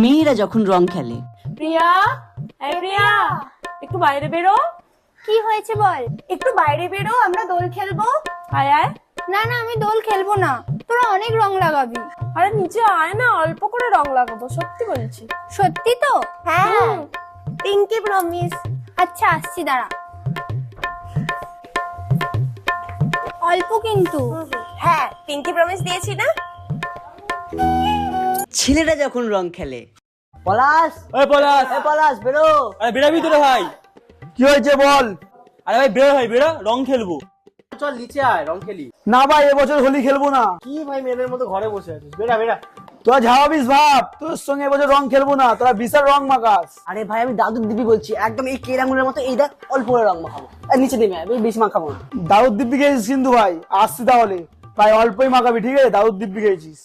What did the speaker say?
মেয়েরা যখন রং খেলে। প্রিয়া, এই প্রিয়া, একটু বাইরে বেরো। কি হয়েছে বল? একটু বাইরে বেরো, আমরা দোল খেলবো। আয় আয়। না না, আমি দোল খেলবো না, তোরা অনেক রং লাগাবি। আরে নিচে আয় না, অল্প করে রং লাগাবো, সত্যি বলছি। সত্যি তো? হ্যাঁ, পিঙ্কি প্রমিস। আচ্ছা আসছি, দাঁড়া। অল্প কিন্তু। হ্যাঁ, পিঙ্কি প্রমিস দিয়েছি না। ছেলেরা যখন রং খেলে। পলাশ, ওই পলাশ, এ পলাশ বেরো। আরে বেরাবি তো রে ভাই। কি হয়েছে বল? আরে ভাই বেরো, ভাই বেরো, রং খেলবো। চল নিচে আয়, রং খেলি। না ভাই, এবছর হোলি খেলবো না। কি ভাই মেয়েদের মতো ঘরে বসে আছিস? বেরা বেরা। তোরা ঝাড়াবিস ভাব, তোর সঙ্গে এবছর রং খেলবো না, তোরা বিশাল রং মাখাস। আরে ভাই আমি দাদুর দিবি বলছি, একদম এই কের আঙুলের মতো এই দেখ, অল্প করে রং মাখাবো। আর নিচে নেমে আয়, বেশি মাখাবো না। দাউদ দিব্যি গেছিস কিন্তু ভাই, আসছি তাহলে। ভাই অল্পই মাখাবি, ঠিক আছে? দাউদ দিব্যি গেছিস।